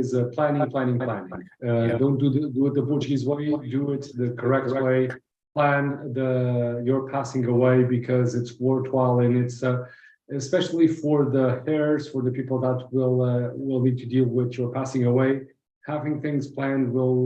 is planning. Yeah. Don't do it the Portuguese way. Do it the correct way. Plan your passing away, because it's worthwhile, and it's especially for the heirs, for the people that will need to deal with your passing away. Having things planned will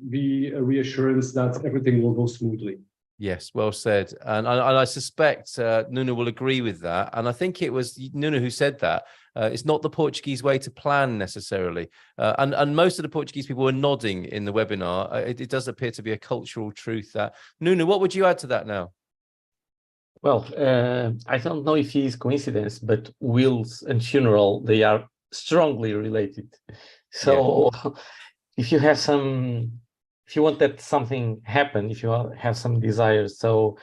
be a reassurance that everything will go smoothly. Yes, well said. And I suspect Nuno will agree with that. And I think it was Nuno who said that. It's not the Portuguese way to plan necessarily. And most of the Portuguese people were nodding in the webinar. It does appear to be a cultural truth that. Nuno, what would you add to that now? Well, I don't know if it is coincidence, but wills and funeral, they are strongly related. So yeah. If you want that something happen, if you have some desires, so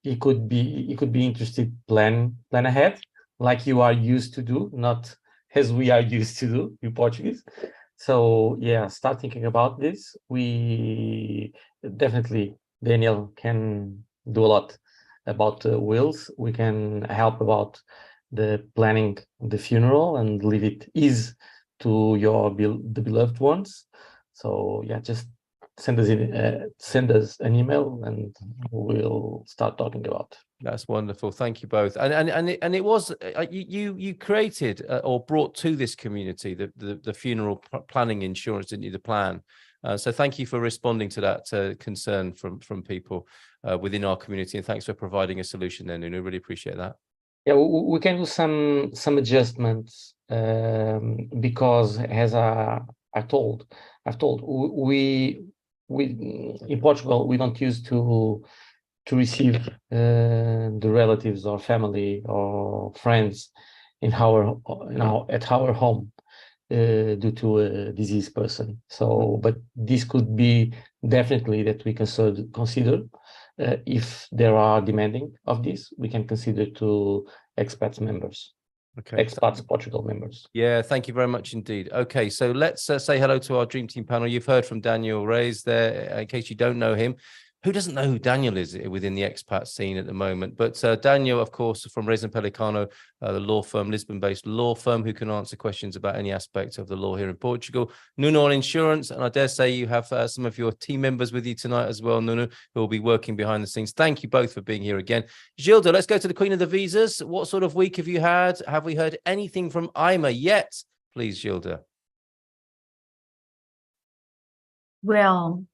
it could be interesting plan ahead, like you are used to do, not as we are used to do in Portuguese. So yeah, start thinking about this. We definitely, Daniel can do a lot about wills. We can help about the planning the funeral and leave it easy to the beloved ones. So yeah, just send us an email and we'll start talking about. That's wonderful. Thank you both. And it was you created or brought to this community the funeral planning insurance, didn't you? The plan. So thank you for responding to that concern from people within our community, and thanks for providing a solution there, Nuno. Really appreciate that. Yeah, we can do some adjustments because, as I've told, we in Portugal we don't use to receive the relatives or family or friends at our home due to a diseased person. So, but this could be definitely that we consider if there are demanding of this, we can consider to expats members. Okay. Expats Portugal members. Yeah, thank you very much indeed. Okay, so let's say hello to our Dream Team panel. You've heard from Daniel Reis there. In case you don't know him, who doesn't know who Daniel is within the expat scene at the moment? But Daniel, of course, from Reis Pelicano, the law firm, Lisbon-based law firm, who can answer questions about any aspect of the law here in Portugal. Nuno on insurance, and I dare say you have some of your team members with you tonight as well, Nuno, who will be working behind the scenes. Thank you both for being here again. Gilda, let's go to the Queen of the Visas. What sort of week have you had? Have we heard anything from IMA yet? Please, Gilda. Well,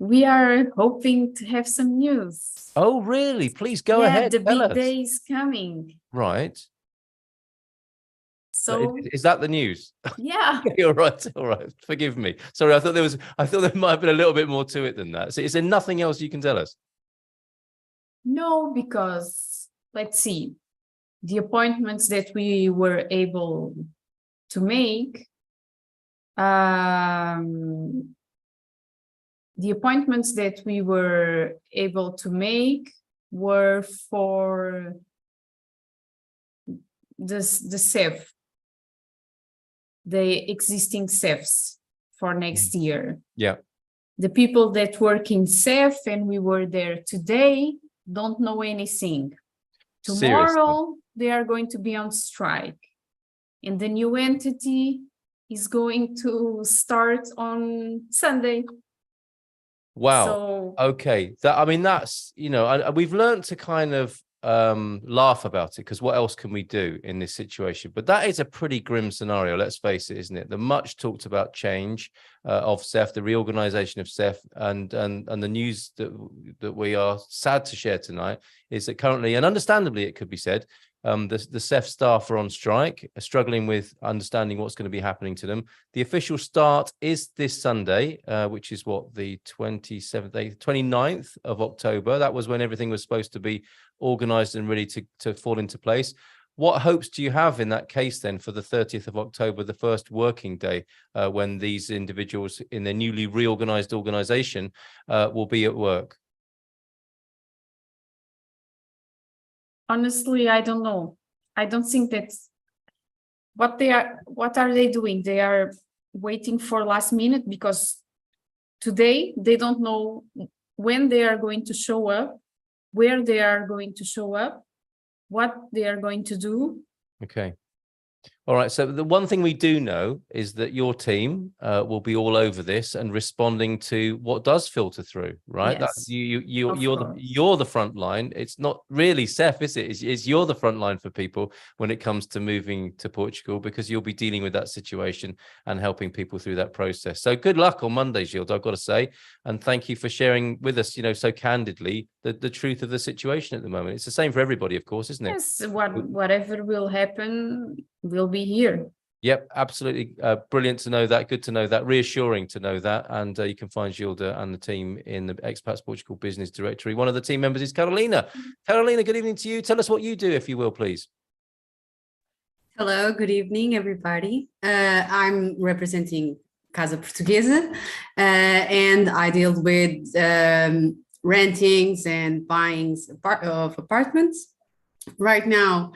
we are hoping to have some news. Oh, really? Please go ahead. The big day is coming. Right. So is that the news? Yeah. All right. All right. Forgive me. Sorry, I thought there might have been a little bit more to it than that. So is there nothing else you can tell us? No, because let's see. The appointments that we were able to make, were for the CEF, the existing CEFs for next year. Yeah. The people that work in CEF, and we were there today, don't know anything. Tomorrow, they are going to be on strike. And the new entity is going to start on Sunday. Wow. So, okay. That's, we've learned to kind of laugh about it, because what else can we do in this situation? But that is a pretty grim scenario, let's face it, isn't it? The much talked about change of CEF, the reorganization of CEF, and the news that we are sad to share tonight is that currently, and understandably it could be said, the CEF staff are on strike, struggling with understanding what's going to be happening to them. The official start is this Sunday, which is what, the 29th of October. That was when everything was supposed to be organized and ready to fall into place. What hopes do you have in that case then for the 30th of October, the first working day, when these individuals in their newly reorganized organization will be at work? honestly, I don't know. I don't think that's what are they doing? They are waiting for last minute, because today they don't know when they are going to show up, where they are going to show up, what they are going to do. Okay. All right. So the one thing we do know is that your team will be all over this and responding to what does filter through, right? Yes, You're the front line. It's not really Seth, is it? It's you're the front line for people when it comes to moving to Portugal, because you'll be dealing with that situation and helping people through that process. So good luck on Monday, Gilles, I've got to say, and thank you for sharing with us, so candidly the truth of the situation at the moment. It's the same for everybody, of course, isn't it? yes. Whatever will happen, we'll be here. Yep, absolutely. Brilliant to know that. Good to know that. Reassuring to know that. And you can find Gilda and the team in the Expats Portugal Business Directory. One of the team members is Carolina. Carolina, good evening to you. Tell us what you do, if you will, please. Hello, good evening, everybody. I'm representing Casa Portuguesa, and I deal with rentings and buyings of apartments. Right now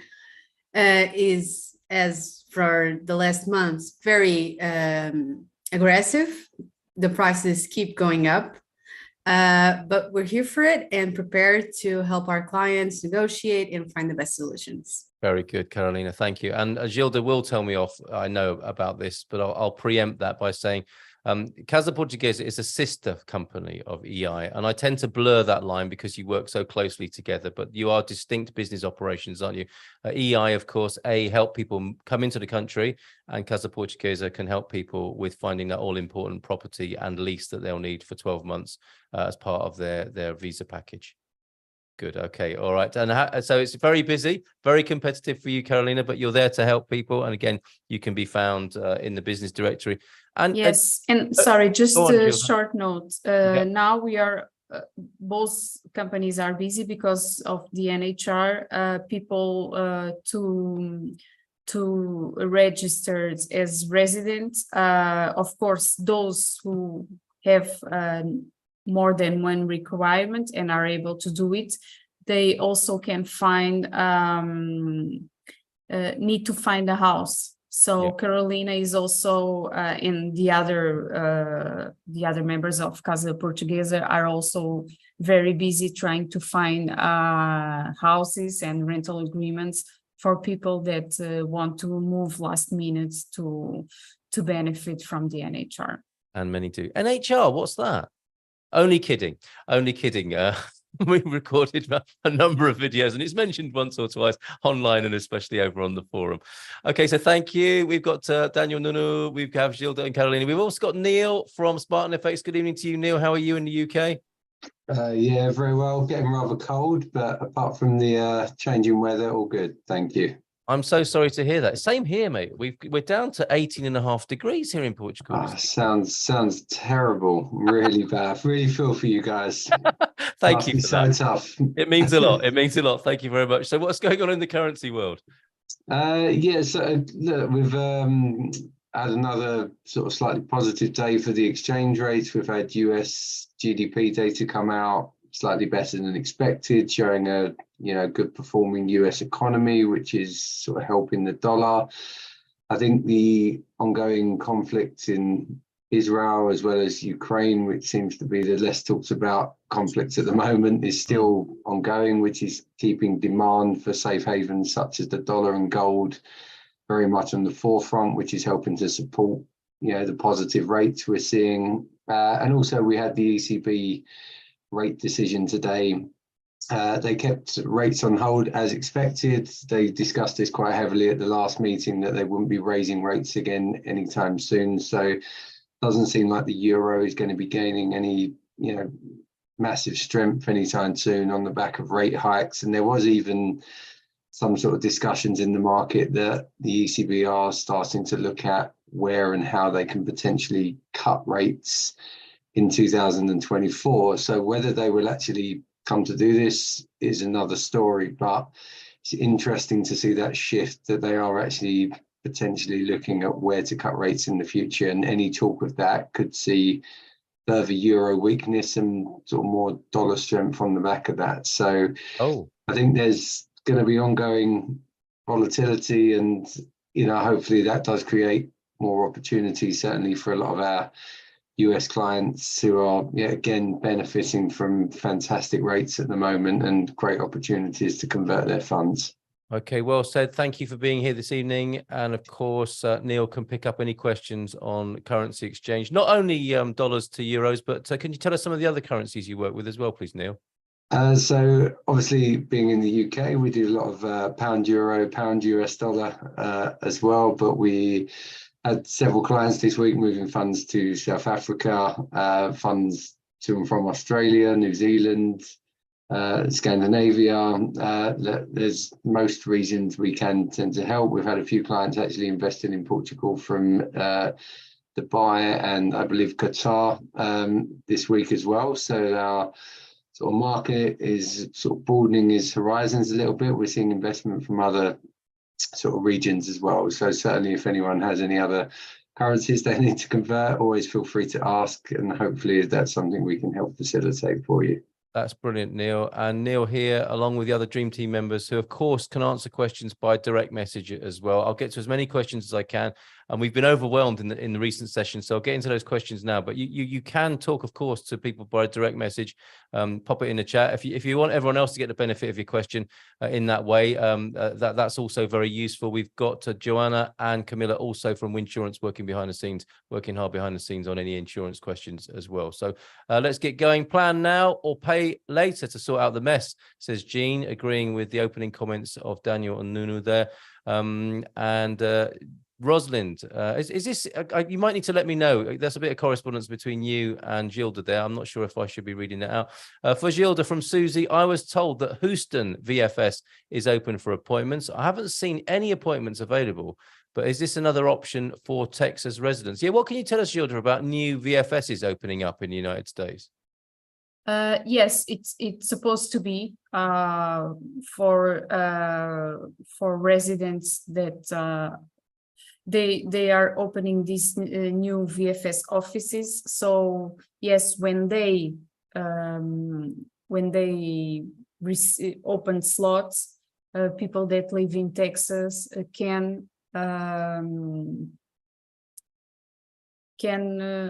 is, as for the last months, very aggressive. The prices keep going up, but we're here for it and prepared to help our clients negotiate and find the best solutions. Very good, Carolina. Thank you. And Gilda will tell me off, I know about this, but I'll preempt that by saying Casa Portuguesa is a sister company of EI, and I tend to blur that line because you work so closely together, but you are distinct business operations, aren't you? EI, of course, help people come into the country, and Casa Portuguesa can help people with finding that all-important property and lease that they'll need for 12 months as part of their visa package. Good. Okay. All right. And so it's very busy, very competitive for you, Carolina, but you're there to help people. And again, you can be found in the business directory. And yes, and sorry, just a short note. Yeah. Now we are, both companies are busy because of the NHR. People to register as residents. Of course, those who have more than one requirement and are able to do it, they also can find need to find a house. So yeah. Carolina is also and the other members of Casa Portuguesa are also very busy trying to find houses and rental agreements for people that want to move last minute to benefit from the NHR. And many do. NHR, what's that? Only kidding. Only kidding. We recorded a number of videos and it's mentioned once or twice online and especially over on the forum. Okay, so thank you. We've got Daniel Nunu, we've got Gilda and Carolina. We've also got Neil from Spartan FX. Good evening to you, Neil. How are you in the UK? Yeah, very well. Getting rather cold, but apart from the changing weather, all good. Thank you. I'm so sorry to hear that. Same here, mate. We're down to 18.5 degrees here in Portugal. Sounds terrible. Really bad. Really feel for you guys. Thank you for that. So tough. It means a lot. It means a lot. Thank you very much. So what's going on in the currency world? Yeah, so look, we've had another sort of slightly positive day for the exchange rates. We've had US GDP data come out slightly better than expected, showing a good performing US economy, which is sort of helping the dollar. I think the ongoing conflict in Israel as well as Ukraine, which seems to be the less talked about conflict at the moment, is still ongoing, which is keeping demand for safe havens such as the dollar and gold very much on the forefront, which is helping to support the positive rates we're seeing. And also we had the ECB rate decision today. They kept rates on hold as expected. They discussed this quite heavily at the last meeting that they wouldn't be raising rates again anytime soon. So it doesn't seem like the euro is going to be gaining any massive strength anytime soon on the back of rate hikes. And there was even some sort of discussions in the market that the ECB are starting to look at where and how they can potentially cut rates in 2024. So whether they will actually come to do this is another story, but it's interesting to see that shift, that they are actually potentially looking at where to cut rates in the future, and any talk of that could see further euro weakness and sort of more dollar strength on the back of that. So I think there's going to be ongoing volatility, and hopefully that does create more opportunities, certainly for a lot of our US clients who are again benefiting from fantastic rates at the moment and great opportunities to convert their funds. Okay, well said. Thank you for being here this evening. And of course, Neil can pick up any questions on currency exchange, not only dollars to euros, but can you tell us some of the other currencies you work with as well, please, Neil? So obviously being in the UK, we do a lot of pound euro, pound US dollar as well, but we had several clients this week moving funds to South Africa, funds to and from Australia, New Zealand, Scandinavia. There's most regions we can tend to help. We've had a few clients actually investing in Portugal from Dubai and I believe Qatar this week as well. So our sort of market is sort of broadening its horizons a little bit. We're seeing investment from other sort of regions as well. So certainly if anyone has any other currencies they need to convert, always feel free to ask, and hopefully that's something we can help facilitate for you. That's brilliant, Neil. And Neil here, along with the other Dream Team members, who of course can answer questions by direct message as well. I'll get to as many questions as I can. And we've been overwhelmed in the recent session, so I'll get into those questions now. But you can talk, of course, to people by direct message. Pop it in the chat if you want everyone else to get the benefit of your question in that way. That's also very useful. We've got Joanna and Camilla also from Winsurance working hard behind the scenes on any insurance questions as well. So let's get going. Plan now or pay later to sort out the mess, says Jean, agreeing with the opening comments of Daniel and Nunu there. Rosalind, is this, you might need to let me know. There's a bit of correspondence between you and Gilda there. I'm not sure if I should be reading that out. For Gilda from Susie, I was told that Houston VFS is open for appointments. I haven't seen any appointments available, but is this another option for Texas residents? Yeah, what can you tell us, Gilda, about new VFSs opening up in the United States? Yes, it's supposed to be for residents that they are opening these new VFS offices. So yes, when they open slots, people that live in Texas can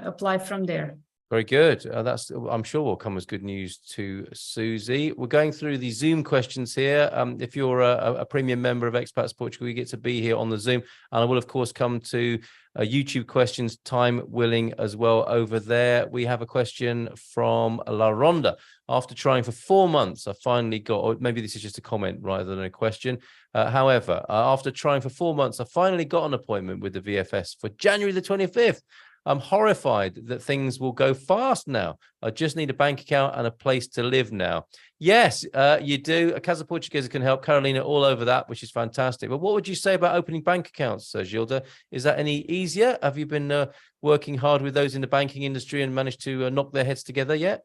apply from there. Very good. That's, I'm sure, will come as good news to Susie. We're going through the Zoom questions here. If you're a premium member of Expats Portugal, you get to be here on the Zoom. And I will, of course, come to YouTube questions, time willing, as well over there. We have a question from La Ronda. After trying for 4 months, I finally got, or maybe this is just a comment rather than a question. However, after trying for 4 months, I finally got an appointment with the VFS for January the 25th. I'm horrified that things will go fast now. I just need a bank account and a place to live now. Yes, you do. A Casa Portuguesa can help. Carolina all over that, which is fantastic. But what would you say about opening bank accounts, Gilda? Is that any easier? Have you been working hard with those in the banking industry and managed to knock their heads together yet?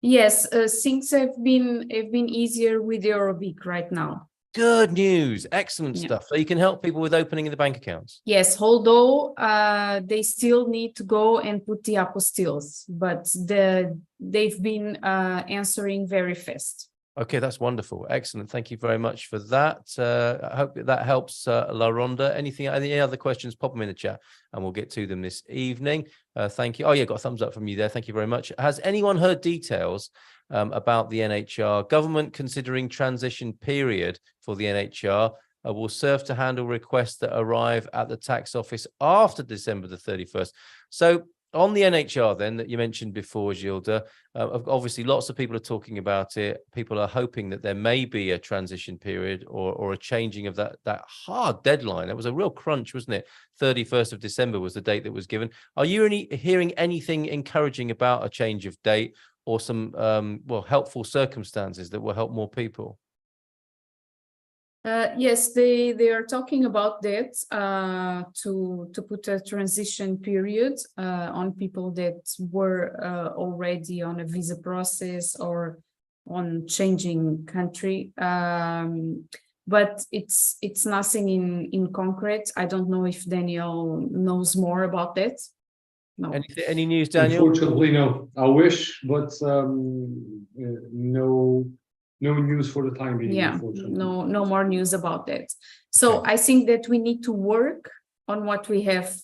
Yes, things have been easier with Eurobic right now. Good news. Excellent stuff. So you can help people with opening the bank accounts. Yes, although they still need to go and put the apostilles, but they've been answering very fast. Okay, that's wonderful. Excellent. Thank you very much for that. I hope that helps, La Ronda. Any other questions, pop them in the chat and we'll get to them this evening. Thank you. Oh, yeah, got a thumbs up from you there. Thank you very much. Has anyone heard details about the NHR? Government considering transition period for the NHR will serve to handle requests that arrive at the tax office after December the 31st. So on the NHR then that you mentioned before, Gilda, obviously lots of people are talking about it. People are hoping that there may be a transition period or a changing of that hard deadline. That was a real crunch, wasn't it? 31st of December was the date that was given. Are you hearing anything encouraging about a change of date or some helpful circumstances that will help more people? Yes, they are talking about that to put a transition period on people that were already on a visa process or on changing country. But it's nothing in concrete. I don't know if Daniel knows more about that. No. Any news, Daniel? Unfortunately, no. I wish, but no news for the time being. Yeah, no more news about that. So I think that we need to work on what we have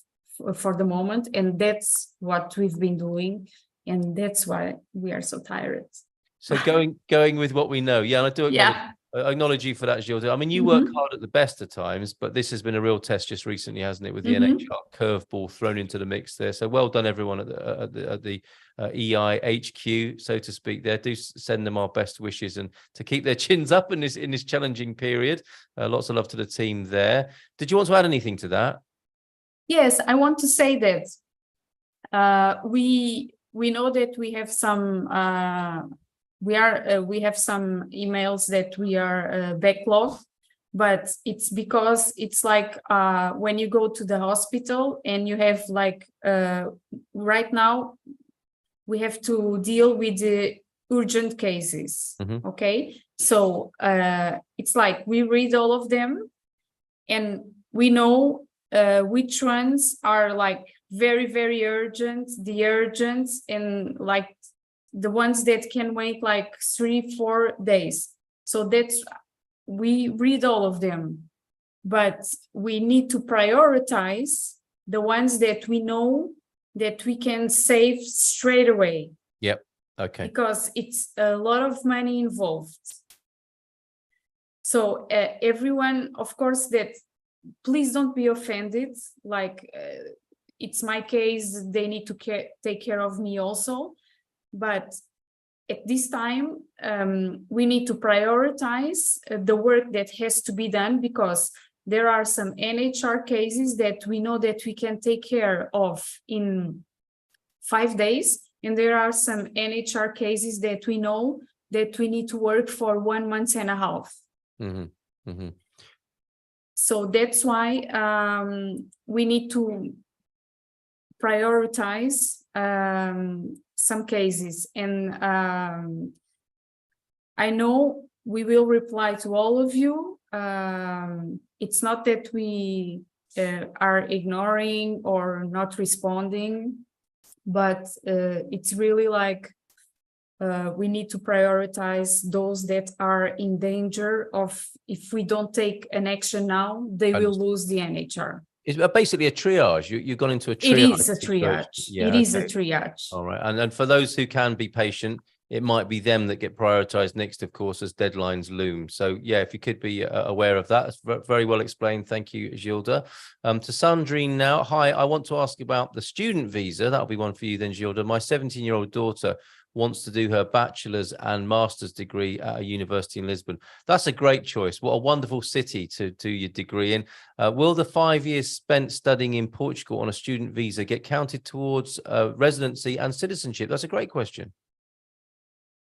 for the moment, and that's what we've been doing, and that's why we are so tired. So going with what we know. Yeah, and I do acknowledge, I acknowledge you for that, Gilda. I mean, you work hard at the best of times, but this has been a real test just recently, hasn't it, with the NHR curveball thrown into the mix there. So well done, everyone at the EI HQ, so to speak. There, do send them our best wishes and to keep their chins up in this challenging period. Lots of love to the team there. Did you want to add anything to that? Yes, I want to say that we know that we have some we have some emails that we are backlog, but it's because it's like when you go to the hospital and you have like right now we have to deal with the urgent cases. Okay, so it's like we read all of them and we know which ones are like very, very urgent, the urgent, and like the ones that can wait like 3-4 days. So that's, we read all of them, but we need to prioritize the ones that we know that we can save straight away. Yep. Okay. Because it's a lot of money involved. So everyone, of course, that please don't be offended. Like it's my case, they need to take care of me also. But at this time, we need to prioritize the work that has to be done, because there are some NHR cases that we know that we can take care of in 5 days. And there are some NHR cases that we know that we need to work for 1.5 months. So that's why we need to prioritize some cases. And I know we will reply to all of you. It's not that we are ignoring or not responding, but it's really like we need to prioritize those that are in danger of, if we don't take an action now, they will lose the NHR. It's basically a triage. You've gone into a triage. It is a triage. Yeah, it is a triage. All right. And for those who can be patient, it might be them that get prioritized next, of course, as deadlines loom. So, yeah, if you could be aware of that. That's very well explained. Thank you, Gilda. To Sandrine now. Hi, I want to ask about the student visa. That'll be one for you then, Gilda. My 17-year-old daughter wants to do her bachelor's and master's degree at a university in Lisbon. That's a great choice. What a wonderful city to do your degree in. Will the 5 years spent studying in Portugal on a student visa get counted towards residency and citizenship? That's a great question.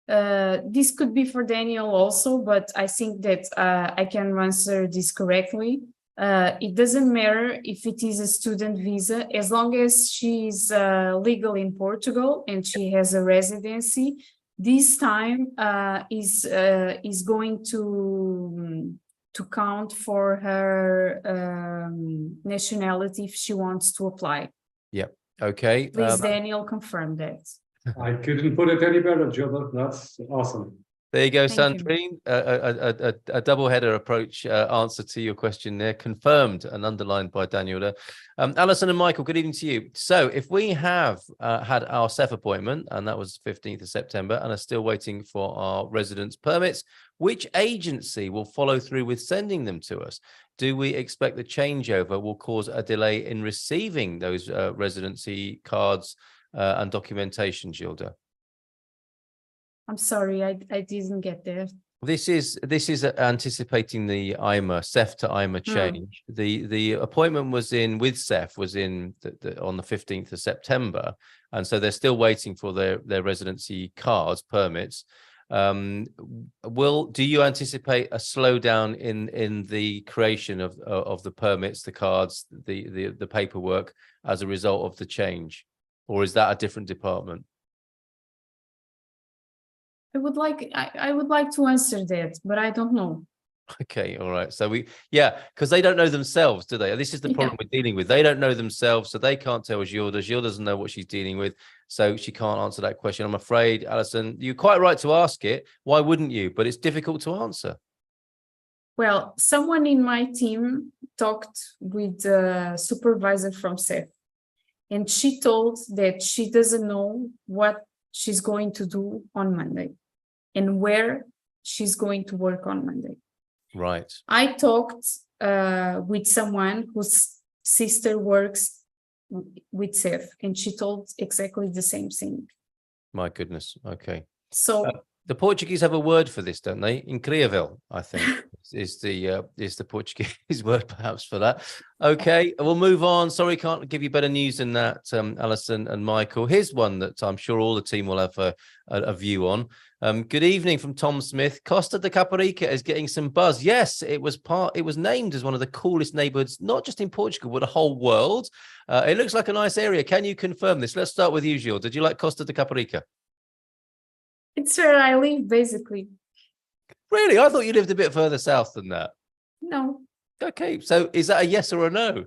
This could be for Daniel also, but I think that I can answer this correctly. It doesn't matter if it is a student visa, as long as she's legal in Portugal and she has a residency. This time is going to count for her nationality if she wants to apply. Yep. Okay. Please, Daniel, confirm that. I couldn't put it any better, Gilda. That's awesome. There you go, Sandrine. A double-header approach answer to your question there, confirmed and underlined by Daniel. Alison and Michael, good evening to you. So if we have had our CEF appointment, and that was 15th of September, and are still waiting for our residence permits, which agency will follow through with sending them to us? Do we expect the changeover will cause a delay in receiving those residency cards and documentation, Gilda? I'm sorry, I didn't get there. This is anticipating the CEF to IMA change. The appointment was in with CEF was in on the 15th of September, and so they're still waiting for their residency cards, permits. Do you anticipate a slowdown in the creation of the permits, the cards, the paperwork as a result of the change, or is that a different department? I would like to answer that, but I don't know. Okay, all right. So because they don't know themselves, do they? This is the problem we're dealing with. They don't know themselves, so they can't tell Gilda. Gilda doesn't know what she's dealing with, so she can't answer that question. I'm afraid, Alison, you're quite right to ask it. Why wouldn't you? But it's difficult to answer. Well, someone in my team talked with the supervisor from CEF, and she told that she doesn't know what she's going to do on Monday and where she's going to work on Monday. Right. I talked with someone whose sister works with SEF, and she told exactly the same thing. My goodness. Okay. So The Portuguese have a word for this, don't they? Incrível, I think, is the Portuguese word perhaps for that. Okay, we'll move on. Sorry, can't give you better news than that, Alison and Michael. Here's one that I'm sure all the team will have a view on. Good evening from Tom Smith. Costa de Caparica is getting some buzz. Yes, it was named as one of the coolest neighborhoods, not just in Portugal, but the whole world. It looks like a nice area. Can you confirm this? Let's start with you, Gil. Did you like Costa de Caparica? it's where I live, basically. Really? I thought you lived a bit further south than that. No. Okay, so is that a yes or a no?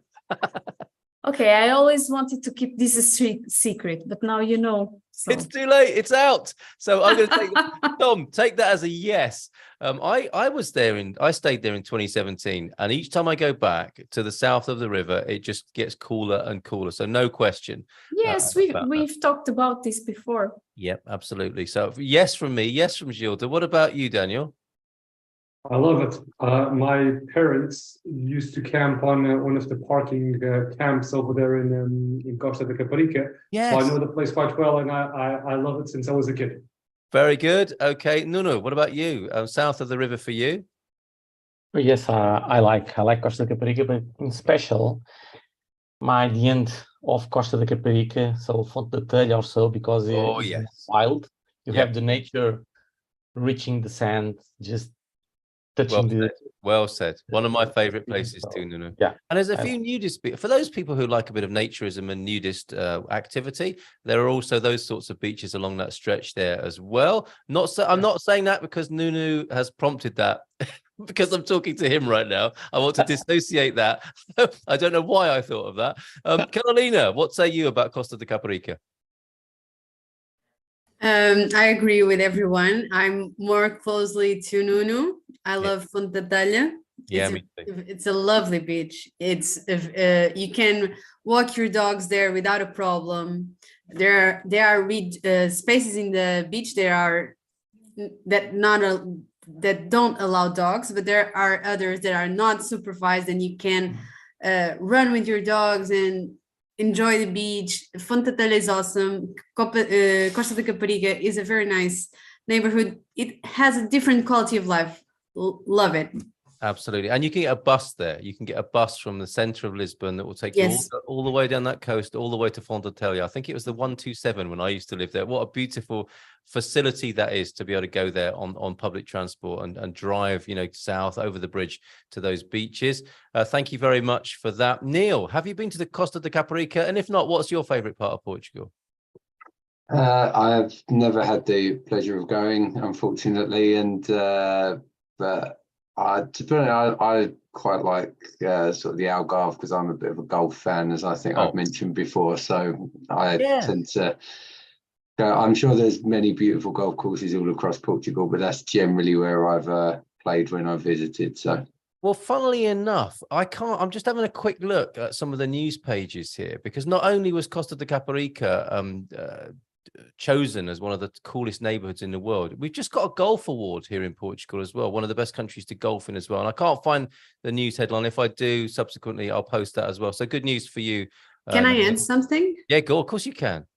Okay, I always wanted to keep this a secret, but now you know. So. It's too late. It's out. So I'm going to take Tom. Take that as a yes. I stayed there in 2017, and each time I go back to the south of the river, it just gets cooler and cooler. So no question. Yes, we've talked about this before. Yep, absolutely. So yes from me, yes from Gilda. What about you, Daniel? I love it. My parents used to camp on one of the parking camps over there in Costa de Caparica. Yes. So I know the place quite well, and I love it since I was a kid. Very good. Okay, Nuno, what about you? South of the river for you? Yes, I like Costa de Caparica, but in special, the end of Costa de Caparica, so Fonte da Telha or so, because it's wild. You have the nature reaching the sand, just touching well said. One of my favorite places too, Nuno. Yeah. And there's a few nudist for those people who like a bit of naturism and nudist activity. There are also those sorts of beaches along that stretch there as well. I'm not saying that because Nuno has prompted that. Because I'm talking to him right now. I want to dissociate that. I don't know why I thought of that. Carolina, what say you about Costa de Caparica? I agree with everyone. I'm more closely to Nuno. I love Fonte da Telha. It's a lovely beach. It's you can walk your dogs there without a problem. There are spaces in the beach that don't allow dogs, but there are others that are not supervised, and you can run with your dogs and enjoy the beach. Fonte da Telha is awesome. Costa de Caparica is a very nice neighborhood. It has a different quality of life. Love it. Absolutely. And you can get a bus there. You can get a bus from the center of Lisbon that will take you all the way down that coast, all the way to Fonte da Telha. I think it was the 127 when I used to live there. What a beautiful facility that is to be able to go there on public transport and drive, south over the bridge to those beaches. Thank you very much for that. Neil, have you been to the Costa de Caparica? And if not, what's your favorite part of Portugal? I've never had the pleasure of going, unfortunately, but to be honest, I quite like sort of the Algarve because I'm a bit of a golf fan, as I think I've mentioned before. So I tend to go. I'm sure there's many beautiful golf courses all across Portugal, but that's generally where I've played when I've visited. So. Well, funnily enough, I'm just having a quick look at some of the news pages here, because not only was Costa de Caparica chosen as one of the coolest neighborhoods in the world, we've just got a golf award here in Portugal as well, one of the best countries to golf in as well. And I can't find the news headline. If I do, subsequently, I'll post that as well. So good news for you. Can I add something? Yeah, go. Of course you can.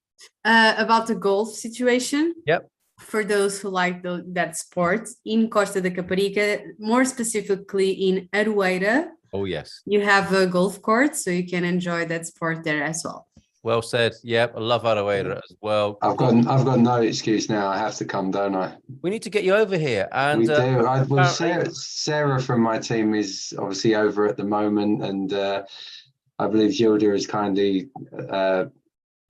About the golf situation. Yep. For those who like that sport, in Costa de Caparica, more specifically in Aroeira. Oh, yes. You have a golf court, so you can enjoy that sport there as well. Well said. Yep, I love Aroeira as well. I've got no excuse now. I have to come, don't I? We need to get you over here. And we do. Sarah from my team is obviously over at the moment, and I believe Gilda has kindly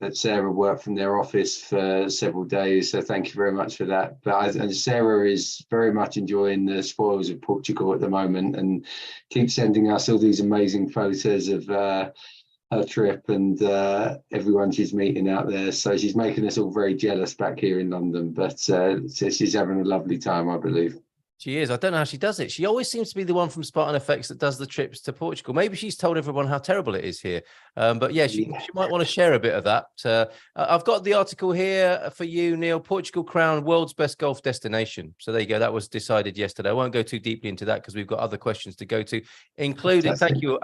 let Sarah work from their office for several days. So thank you very much for that. And Sarah is very much enjoying the spoils of Portugal at the moment and keeps sending us all these amazing photos of her trip and everyone she's meeting out there. So she's making us all very jealous back here in London, but she's having a lovely time, I believe. She is. I don't know how she does it. She always seems to be the one from Spartan Effects that does the trips to Portugal. Maybe she's told everyone how terrible it is here. But yeah, she might want to share a bit of that. I've got the article here for you, Neil. Portugal crowned world's best golf destination. So there you go. That was decided yesterday. I won't go too deeply into that because we've got other questions to go to, including thank you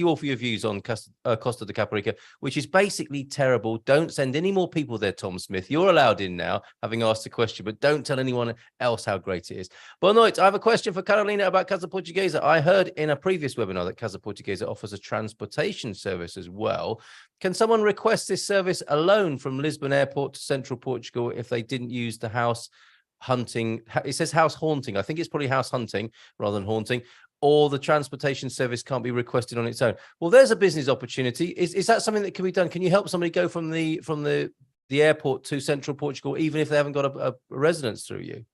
all for your views on Costa de Caparica, which is basically terrible. Don't send any more people there, Tom Smith. You're allowed in now, having asked the question, but don't tell anyone else how great it is. But I have a question for Carolina about Casa Portuguesa. I heard in a previous webinar that Casa Portuguesa offers a transportation service as well. Can someone request this service alone from Lisbon Airport to central Portugal if they didn't use the house hunting? It says house haunting. I think it's probably house hunting rather than haunting. Or the transportation service can't be requested on its own. Well, there's a business opportunity. Is that something that can be done? Can you help somebody go from the airport to central Portugal, even if they haven't got a residence through you?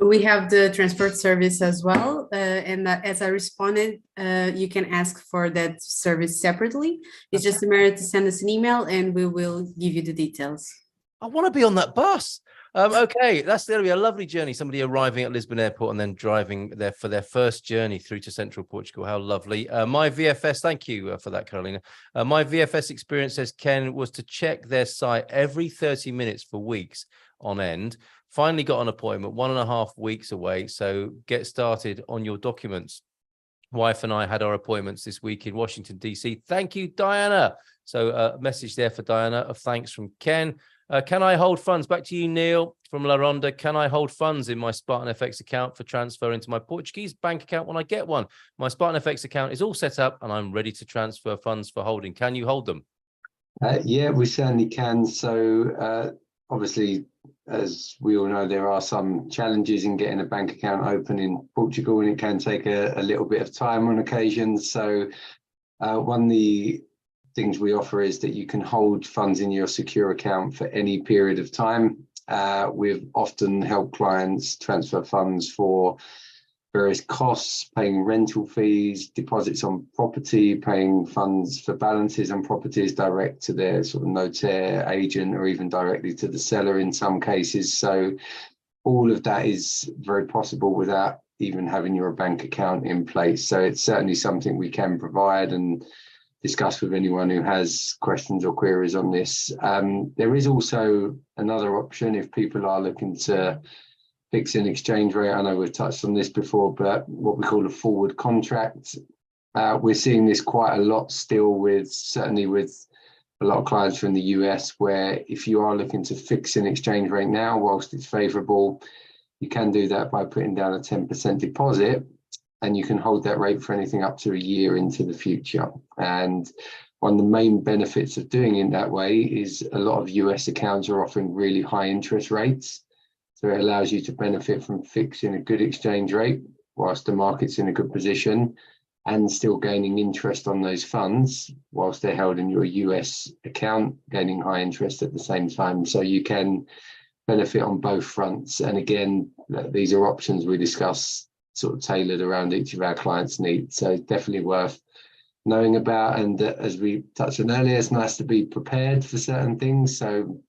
We have the transport service as well. And as I responded, you can ask for that service separately. It's just a matter to send us an email and we will give you the details. I want to be on that bus. Okay, that's going to be a lovely journey. Somebody arriving at Lisbon Airport and then driving there for their first journey through to central Portugal. How lovely. My VFS, thank you for that, Carolina. My VFS experience, says Ken, was to check their site every 30 minutes for weeks on end. Finally got an appointment 1.5 weeks away. So get started on your documents. Wife and I had our appointments this week in Washington, D.C. Thank you, Diana. So a message there for Diana of thanks from Ken. Can I hold funds? Back to you, Neil, from La Ronda. Can I hold funds in my Spartan FX account for transfer into my Portuguese bank account when I get one? My Spartan FX account is all set up and I'm ready to transfer funds for holding. Can you hold them? Yeah, we certainly can. So obviously, as we all know, there are some challenges in getting a bank account open in Portugal, and it can take a little bit of time on occasions. So one of the things we offer is that you can hold funds in your secure account for any period of time. We've often helped clients transfer funds for various costs, paying rental fees, deposits on property, paying funds for balances on properties direct to their sort of notaire agent or even directly to the seller in some cases. So all of that is very possible without even having your bank account in place. So it's certainly something we can provide and discuss with anyone who has questions or queries on this. There is also another option if people are looking to fix an exchange rate. I know we've touched on this before, but what we call a forward contract. We're seeing this quite a lot still certainly with a lot of clients from the US, where if you are looking to fix an exchange rate now, whilst it's favorable, you can do that by putting down a 10% deposit, and you can hold that rate for anything up to a year into the future. And one of the main benefits of doing it that way is a lot of US accounts are offering really high interest rates. So it allows you to benefit from fixing a good exchange rate whilst the market's in a good position and still gaining interest on those funds whilst they're held in your US account, gaining high interest at the same time. So you can benefit on both fronts. And again, these are options we discuss sort of tailored around each of our clients' needs. So definitely worth knowing about. And as we touched on earlier, it's nice to be prepared for certain things. So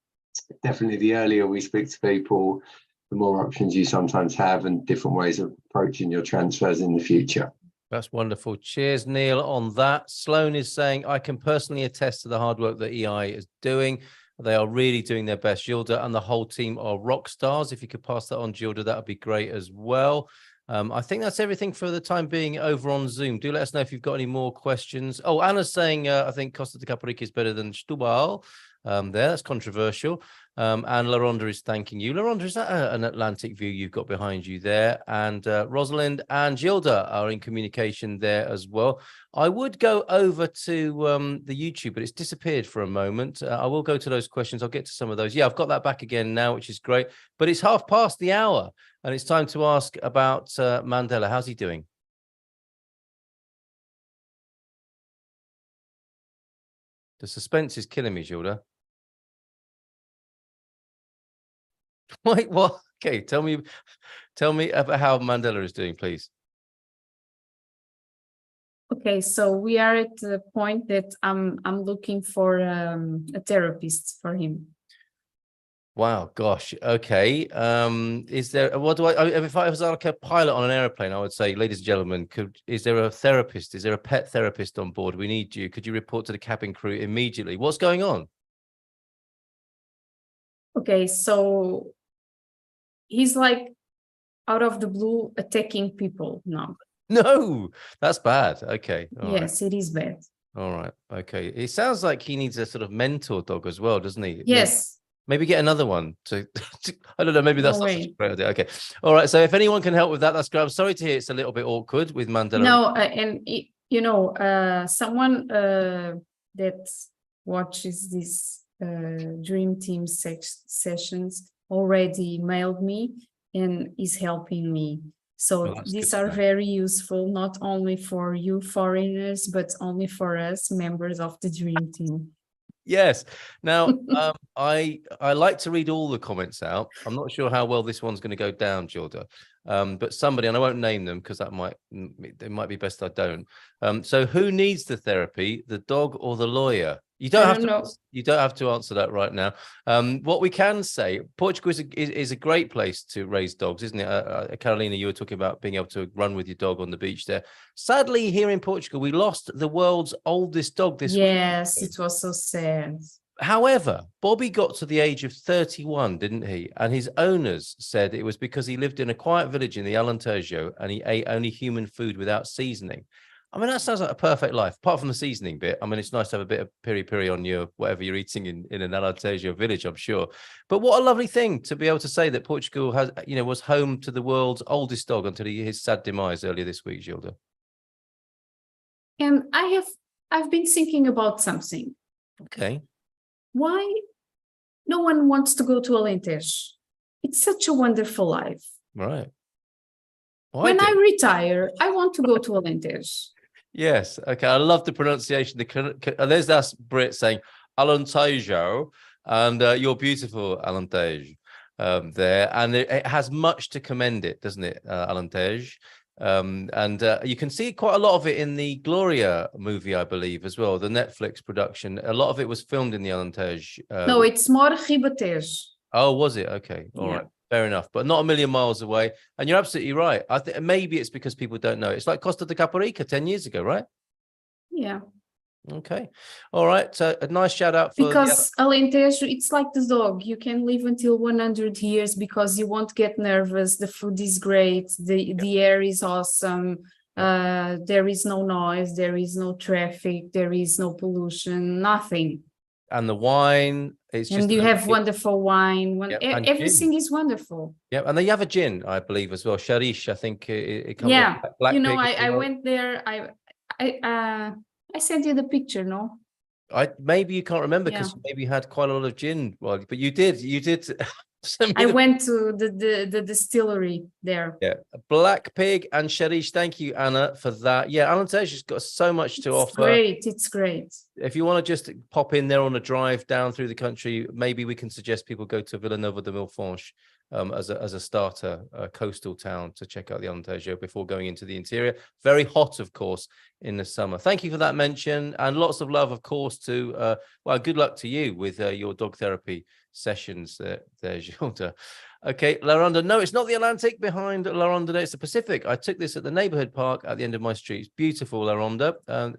definitely the earlier we speak to people, the more options you sometimes have and different ways of approaching your transfers in the future. That's wonderful. Cheers, Neil, on that. Sloan is saying, I can personally attest to the hard work that EI is doing. They are really doing their best. Gilda and the whole team are rock stars. If you could pass that on, Gilda, that would be great as well. I think that's everything for the time being over on Zoom. Do let us know if you've got any more questions. Oh, Anna's saying, I think Costa de Caparica is better than Setúbal. That's controversial. And LaRonda is thanking you. LaRonda, is that an Atlantic view you've got behind you there? And Rosalind and Gilda are in communication there as well. I would go over to the YouTube, but it's disappeared for a moment. I will go to those questions. I'll get to some of those. Yeah, I've got that back again now, which is great. But it's 1/2 the hour, and it's time to ask about Mandela. How's he doing? The suspense is killing me, Gilda. Wait, what? Okay, tell me about how Mandela is doing, please. Okay, so we are at the point that I'm looking for a therapist for him. Wow, gosh. Okay. Is there if I was like a pilot on an airplane, I would say, ladies and gentlemen, is there a therapist? Is there a pet therapist on board? We need you. Could you report to the cabin crew immediately? What's going on? Okay, so he's like out of the blue attacking people now. No, that's bad. Okay. All right. Yes, it is bad. All right. Okay. It sounds like he needs a sort of mentor dog as well, doesn't he? Yes. Maybe get another one I don't know, maybe that's No not such way. a great idea. Okay. All right. So if anyone can help with that, that's great. I'm sorry to hear it's a little bit awkward with Mandela. No, someone that watches these dream team sessions already mailed me and is helping me. So Well, that's these good to are know. very useful, not only for you foreigners, but only for us members of the dream team. Yes. Now, I like to read all the comments out. I'm not sure how well this one's going to go down, Gilda. But somebody, and I won't name them because it might be best I don't. So who needs the therapy, the dog or the lawyer? You don't have to. know. You don't have to answer that right now. What we can say, Portugal is a great place to raise dogs, isn't it? Carolina, you were talking about being able to run with your dog on the beach there. Sadly, here in Portugal, we lost the world's oldest dog this week. Yes, it was so sad. However, Bobby got to the age of 31, didn't he? And his owners said it was because he lived in a quiet village in the Alentejo and he ate only human food without seasoning. I mean, that sounds like a perfect life, apart from the seasoning bit. I mean, it's nice to have a bit of piri-piri on your whatever you're eating in an Alentejo village, I'm sure. But what a lovely thing to be able to say that Portugal has, was home to the world's oldest dog until his sad demise earlier this week, Gilda. And I've been thinking about something. Okay. Why no one wants to go to Alentejo? It's such a wonderful life. Right. Well, when I retire, I want to go to Alentejo. Yes. Okay. I love the pronunciation. There's that Brit saying Alentejo, and you're beautiful, Alentejo, there. And it has much to commend it, doesn't it, Alentejo? And you can see quite a lot of it in the Gloria movie, I believe, as well, the Netflix production. A lot of it was filmed in the Alentejo. No, it's more Ribatejo. Oh, was it? Okay. All right. Fair enough, but not a million miles away. And you're absolutely right. I think maybe it's because people don't know. It's like Costa de Caparica 10 years ago, right? Yeah. Okay. All right. So a nice shout out for because Alentejo, it's like the dog. You can live until 100 years because you won't get nervous. The food is great. The air is awesome. There is no noise. There is no traffic. There is no pollution. Nothing. And the wine, it's just. And you have wonderful wine. Everything is wonderful. Yeah, and they have a gin, I believe, as well. Sharish, I think it comes. Yeah, Black you know, I went there. I sent you the picture, no? Maybe you can't remember because maybe you had quite a lot of gin, but you did. I went to the distillery there. Yeah, Black Pig and Sharish. Thank you, Anna, for that. Yeah, Alentejo's got so much to offer. It's great. If you want to just pop in there on a drive down through the country, maybe we can suggest people go to Villanova de Milfontes as a starter, coastal town to check out the Alentejo before going into the interior. Very hot, of course, in the summer. Thank you for that mention, and lots of love, of course, to good luck to you with your dog therapy sessions there, Gilda. Okay, La Ronda. No, it's not the Atlantic behind La Ronda. It's the Pacific. I took this at the neighborhood park at the end of my street. It's beautiful, La Ronda.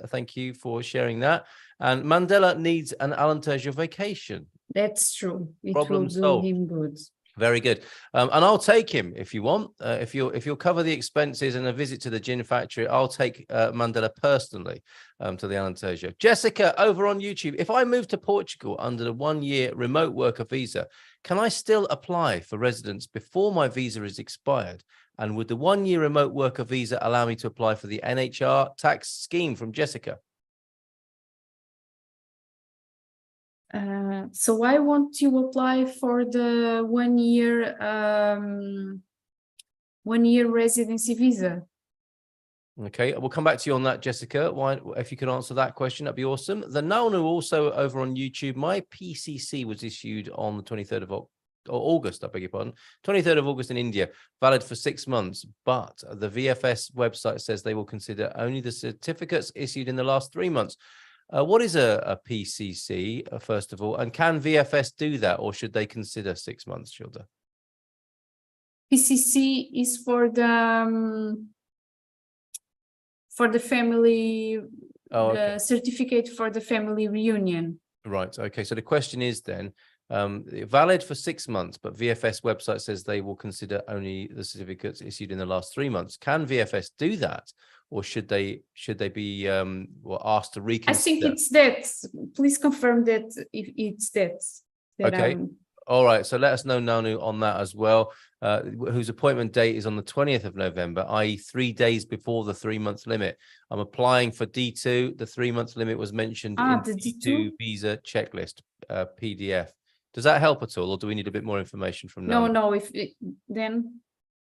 Thank you for sharing that. And Mandela needs an Alentejo vacation. That's true. It Problem will do solved. him good. Very good. And I'll take him if you want. If you'll cover the expenses and a visit to the gin factory, I'll take Mandela personally to the Alentejo. Jessica, over on YouTube, if I move to Portugal under the 1-year remote worker visa, can I still apply for residence before my visa is expired? And would the 1-year remote worker visa allow me to apply for the NHR tax scheme? From Jessica. So why won't you apply for the 1-year residency visa? Okay, we'll come back to you on that, Jessica. If you could answer that question, that'd be awesome. The Naunu also over on YouTube. My PCC was issued on the 23rd of August, I beg your pardon, 23rd of August in India, valid for 6 months. But the VFS website says they will consider only the certificates issued in the last 3 months. What is a PCC, first of all, and can VFS do that, or should they consider 6 months, Gilda? PCC is for the family, okay. certificate for the family reunion. Right. Okay. So the question is then, valid for 6 months, but VFS website says they will consider only the certificates issued in the last 3 months. Can VFS do that, or should they be asked to reconsider? I think it's that. Please confirm that if it's that. Okay. All right. So let us know, Nanu, on that as well. Whose appointment date is on the 20th of November, i.e. 3 days before the 3-month limit. I'm applying for D2. The 3-month limit was mentioned in the D2 visa checklist PDF. Does that help at all, or do we need a bit more information from Nanu? No. Then.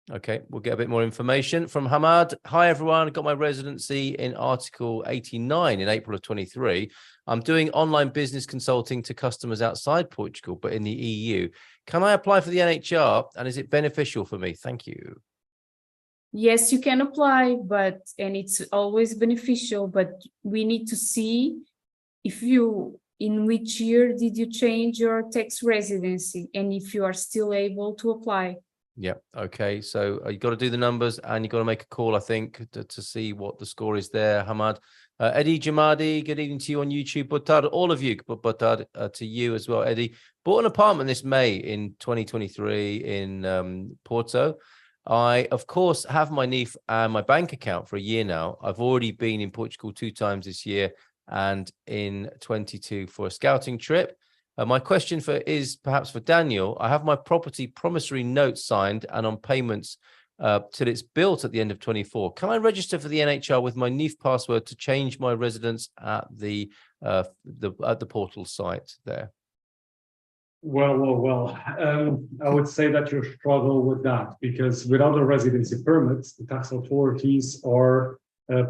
Okay, we'll get a bit more information from Hamad. Hi, everyone. I got my residency in Article 89 in April of 23. I'm doing online business consulting to customers outside Portugal, but in the EU. Can I apply for the NHR, and is it beneficial for me? Thank you. Yes, you can apply, and it's always beneficial, but we need to see in which year did you change your tax residency, and if you are still able to apply. Yeah. Okay. So you got to do the numbers, and you got to make a call, I think, to see what the score is there. Hamad, Eddie Jamadi, good evening to you on YouTube. Boa tarde, all of you. Boa tarde to you as well, Eddie. Bought an apartment this May in 2023 in Porto. I, of course, have my NIF and my bank account for a year now. I've already been in Portugal 2 times this year and in 22 for a scouting trip. My question is perhaps for Daniel. I have my property promissory note signed and on payments till it's built at the end of 24. Can I register for the NHR with my NIF password to change my residence at the portal site there? Well. I would say that you struggle with that, because without a residency permit, the tax authorities are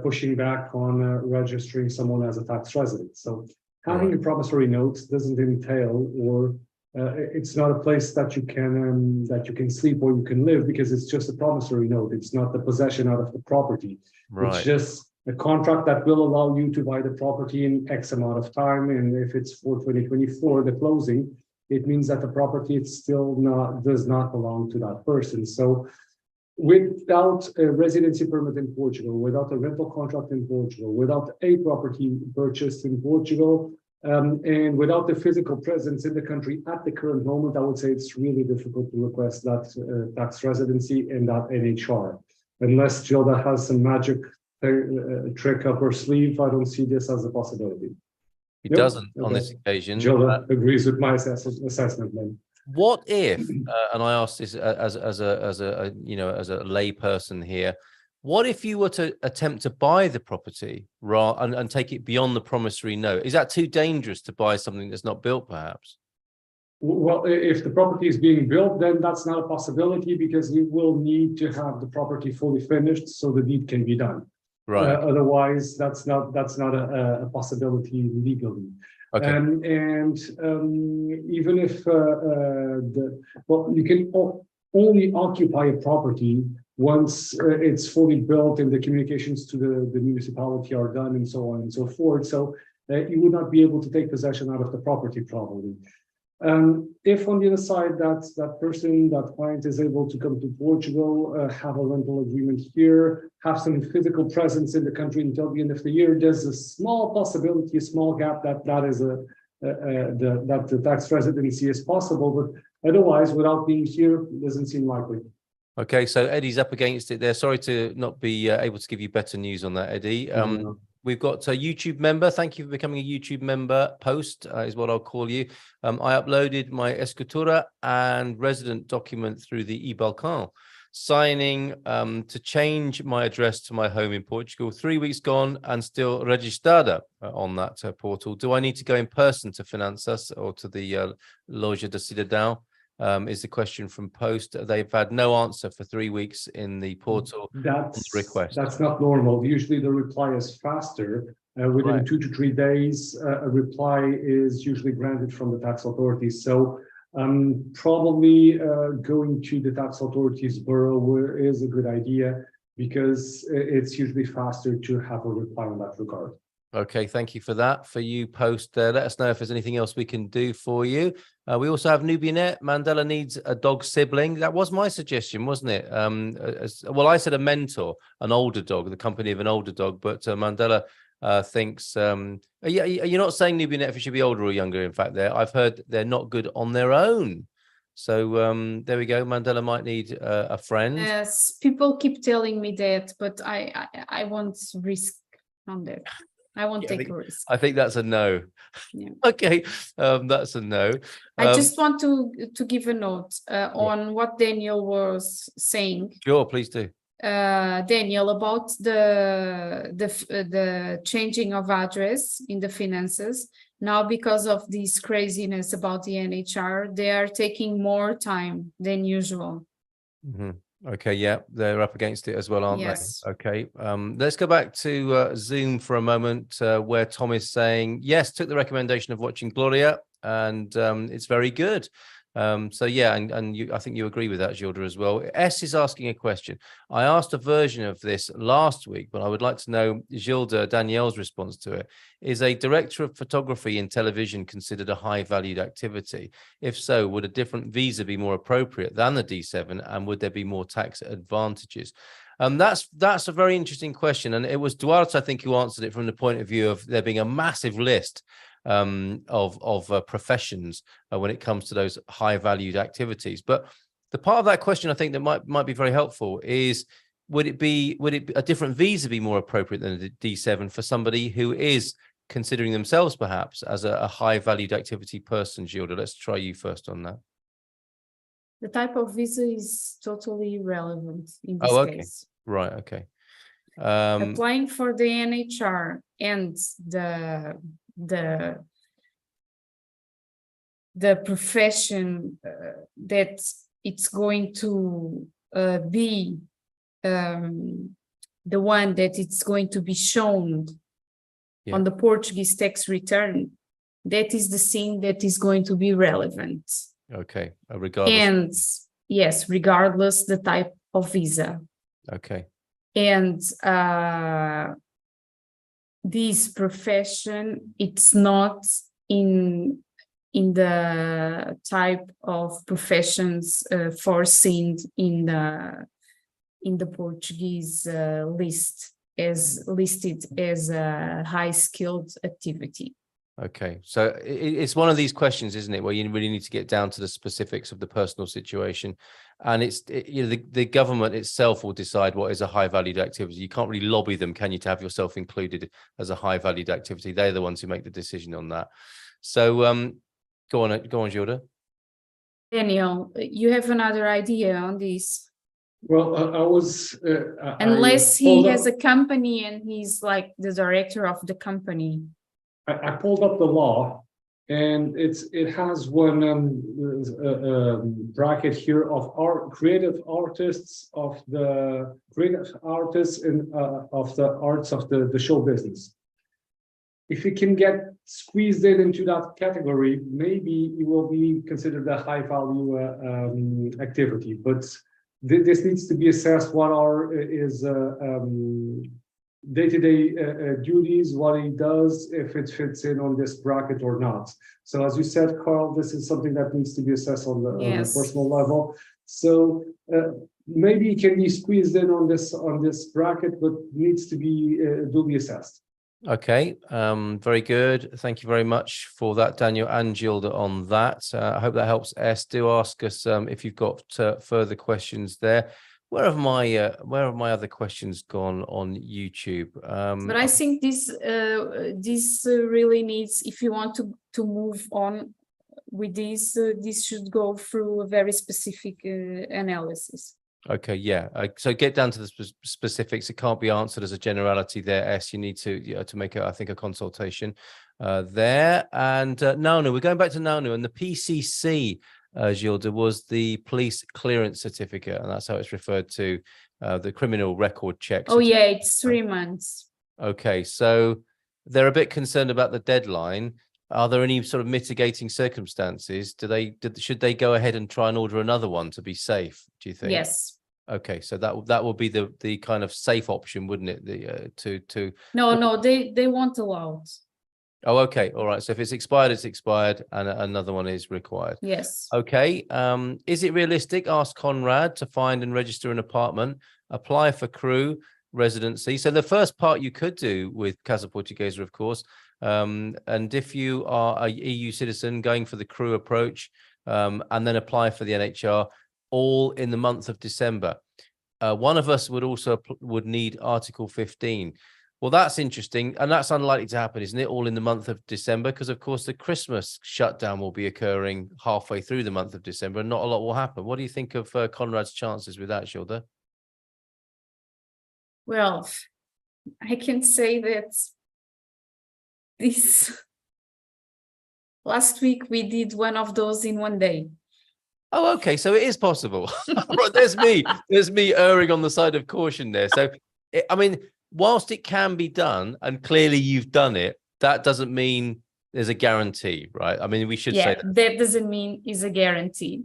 pushing back on registering someone as a tax resident. So having a promissory note doesn't entail, or it's not a place that you can sleep or you can live, because it's just a promissory note. It's not the possession out of the property. Right. It's just a contract that will allow you to buy the property in X amount of time. And if it's for 2024, the closing, it means that the property does not belong to that person. So without a residency permit in Portugal, without a rental contract in Portugal, without a property purchased in Portugal, and without the physical presence in the country at the current moment, I would say it's really difficult to request that tax residency and that NHR. Unless Gilda has some magic trick up her sleeve, I don't see this as a possibility. He doesn't on this occasion. Gilda agrees with my assessment then. What if, and I ask this as a lay person here, what if you were to attempt to buy the property and take it beyond the promissory note? Is that too dangerous to buy something that's not built, perhaps? Well, if the property is being built, then that's not a possibility, because we will need to have the property fully finished so the deed can be done. Right. Otherwise, that's not a possibility legally. Okay. And even if you can only occupy a property once it's fully built and the communications to the municipality are done and so on and so forth. So you would not be able to take possession out of the property probably. If on the other side that client is able to come to Portugal, have a rental agreement here, have some physical presence in the country until the end of the year, there's a small possibility, a small gap that the tax residency is possible, but otherwise, without being here, it doesn't seem likely. Okay, so Eddie's up against it there. Sorry to not be able to give you better news on that, Eddie. We've got a YouTube member. Thank you for becoming a YouTube member. Post is what I'll call you. I uploaded my escritura and resident document through the e-Balkan, signing to change my address to my home in Portugal. 3 weeks gone and still registrada on that portal. Do I need to go in person to Finanças or to the Loja de Cidadão? Is the question from Post. They've had no answer for 3 weeks in the portal. That's not normal. Usually the reply is faster. Within 2 to 3 days, a reply is usually granted from the tax authorities. So probably going to the tax authorities bureau is a good idea, because it's usually faster to have a reply in that regard. Okay, thank you for that. For you, post, let us know if there's anything else we can do for you. We also have Nubianet. Mandela needs a dog sibling. That was my suggestion, wasn't it? Well, I said a mentor, an older dog, the company of an older dog, but Mandela thinks, you're not saying Nubianet if it should be older or younger. In fact, I've heard they're not good on their own. So there we go. Mandela might need a friend. Yes, people keep telling me that, but I won't risk on that. I won't take a risk. I think that's a no. Yeah. Okay, that's a no. I just want to give a note on what Daniel was saying. Sure, please do. Daniel, about the changing of address in the finances. Now, because of this craziness about the NHR, they are taking more time than usual. Mm-hmm. Okay, yeah, they're up against it as well, aren't Yes. they? Okay, let's go back to Zoom for a moment, where Tom is saying, yes, took the recommendation of watching Gloria, and it's very good. So yeah, and I think you agree with that, Gilda, as well. S is asking a question. I asked a version of this last week, but I would like to know Gilda, Danielle's response to it. Is a director of photography in television considered a high-valued activity? If so, would a different visa be more appropriate than the D7, and would there be more tax advantages? That's a very interesting question, and it was Duarte, I think, who answered it from the point of view of there being a massive list of professions when it comes to those high valued activities. But the part of that question I think that might be very helpful is, would it be a different visa be more appropriate than the D7 for somebody who is considering themselves perhaps as a high valued activity person? Gilda, let's try you first on that. The type of visa is totally irrelevant in this case. Right, okay. Applying for the NHR and the profession that it's going to be the one that it's going to be shown on the Portuguese tax return, that is the thing that is going to be relevant. Okay, regardless. And yes, regardless the type of visa. Okay. And this profession, it's not in the type of professions foreseen in the Portuguese list as listed as a high-skilled activity. Okay, so it's one of these questions, isn't it, where you really need to get down to the specifics of the personal situation, and the government itself will decide what is a high-valued activity. You can't really lobby them, can you, to have yourself included as a high-valued activity? They're the ones who make the decision on that. So, go on, Gilda. Daniel, you have another idea on this? Well, I was unless he has a company and he's like the director of the company. I pulled up the law, and it has one bracket here of creative artists of the arts of the show business. If you can get squeezed into that category, maybe it will be considered a high value activity. But this needs to be assessed. What are his day-to-day duties, what he does, if it fits in on this bracket or not. So as you said, Carl, this is something that needs to be assessed on the personal level. So maybe it can be squeezed in on this bracket, but needs to be duly assessed. Okay, very good. Thank you very much for that, Daniel and Gilda, on that. I hope that helps. S, do ask us if you've got further questions there. Where have my other questions gone on YouTube? But I think this really needs, if you want to move on with this, this should go through a very specific analysis. Okay, yeah. So get down to the specifics. It can't be answered as a generality there, S. You need to make I think a consultation there. And Nanu, we're going back to Nanu, and the PCC, Gilda, was the police clearance certificate, and that's how it's referred to, the criminal record check. Oh yeah, it's 3 months. Okay, so they're a bit concerned about the deadline. Are there any sort of mitigating circumstances? Should they go ahead and try and order another one to be safe, do you think? Yes. Okay, so that would be the kind of safe option, wouldn't it? No, they won't allow it. Oh, okay, all right. So if it's expired, and another one is required. Yes. Okay. Is it realistic? Ask Conrad to find and register an apartment, apply for crew residency. So the first part you could do with Casa Portuguesa, of course. And if you are a EU citizen, going for the crew approach, and then apply for the NHR, all in the month of December. One of us would need Article 15. Well, that's interesting, and that's unlikely to happen, isn't it? All in the month of December, because of course the Christmas shutdown will be occurring halfway through the month of December, and not a lot will happen. What do you think of Conrad's chances with that, Gilda? Well, I can say that this last week we did one of those in one day. Oh, okay, so it is possible. Right, there's me erring on the side of caution there. So, I mean, whilst it can be done, and clearly you've done it, that doesn't mean there's a guarantee, right? I mean, we should say that doesn't mean is a guarantee.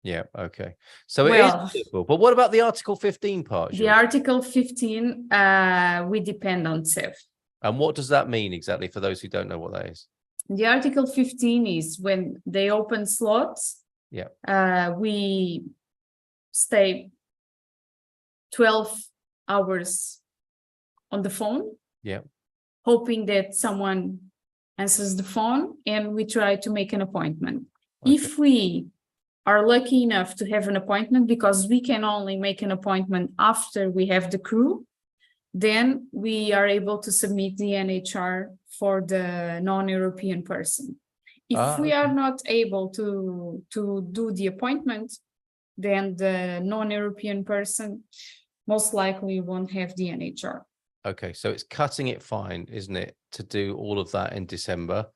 Yeah, okay. So it is possible. But what about the Article 15 part? The Article 15, we depend on CEF. And what does that mean exactly for those who don't know what that is? The Article 15 is when they open slots, we stay 12 hours on the phone, hoping that someone answers the phone, and we try to make an appointment. Okay. If we are lucky enough to have an appointment, because we can only make an appointment after we have the crew, then we are able to submit the NHR for the non-European person. If we are not able to do the appointment, then the non-European person most likely won't have the NHR. Okay, so it's cutting it fine, isn't it, to do all of that in December?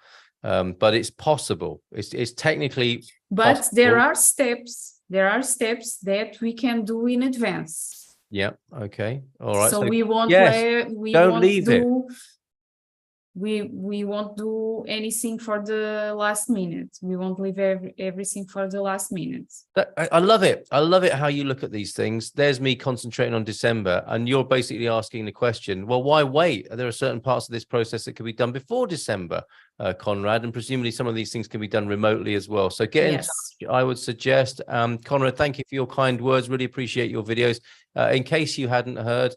But it's possible. It's technically But possible. There are steps that we can do in advance. Yeah, okay. All right. So we won't we won't do anything for the last minute. We won't leave everything for the last minute. I love it. I love it how you look at these things. There's me concentrating on December, and you're basically asking the question, well, why wait? There are certain parts of this process that could be done before December, Conrad, and presumably some of these things can be done remotely as well. So get in touch, I would suggest. Conrad, thank you for your kind words. Really appreciate your videos. In case you hadn't heard,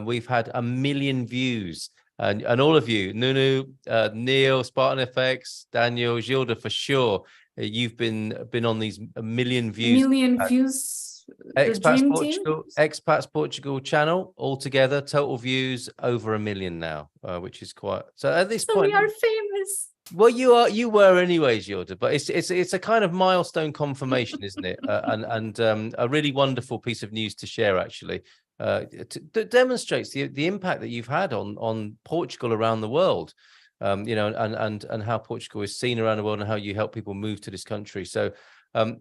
we've had 1 million views. And all of you, Nunu, Neil, Spartan FX, Daniel, Gilda, for sure, you've been on these 1 million views. 1 million views. Expats Portugal channel altogether, total views over 1 million now, which is quite. So at this point, we are famous. Well, you were anyways, Gilda, but it's a kind of milestone confirmation, isn't it? And a really wonderful piece of news to share, actually. That demonstrates the impact that you've had on Portugal around the world, you know, and how Portugal is seen around the world and how you help people move to this country. So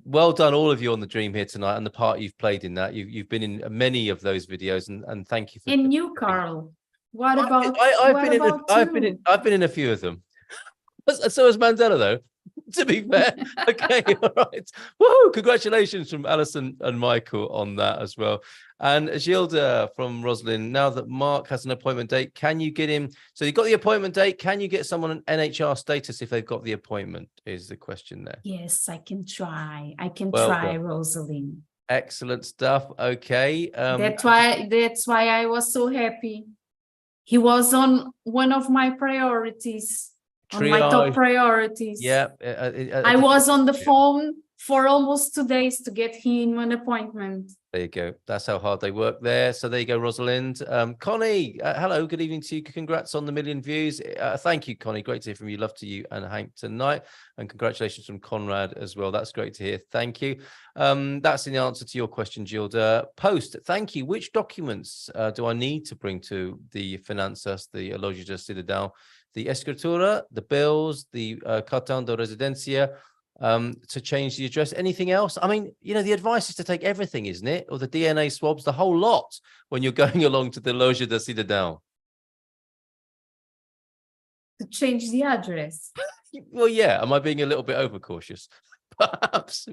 well done, all of you on the dream here tonight, and the part you've played in that. You've been in many of those videos, and thank you for. And you, Carl, what about? I've been in a few of them. So has Mandela, though. To be fair. Okay, all right. Woohoo! Congratulations from Alison and Michael on that as well. And Gilda from Rosalind, now that Mark has an appointment date, can you get him? So you've got the appointment date. Can you get someone an NHR status if they've got the appointment? Is the question there. Yes, I can try. Rosalind. Excellent stuff. Okay. That's why I was so happy. He was on one of my priorities. On my top priorities. Yeah. I was on the phone for almost 2 days to get him an appointment. There you go. That's how hard they work there. So there you go, Rosalind. Connie, hello. Good evening to you. Congrats on the 1 million views. Thank you, Connie. Great to hear from you. Love to you and Hank tonight. And congratulations from Conrad as well. That's great to hear. Thank you. That's in the answer to your question, Gilda. Post, thank you. Which documents do I need to bring to the Finanças, the Loja da Cidadão? The escritura, the bills, the cartão de residência, to change the address. Anything else? I mean, you know, the advice is to take everything, isn't it? Or the DNA swabs, the whole lot, when you're going along to the Loja da Cidadão. To change the address. Well, yeah. Am I being a little bit overcautious? Perhaps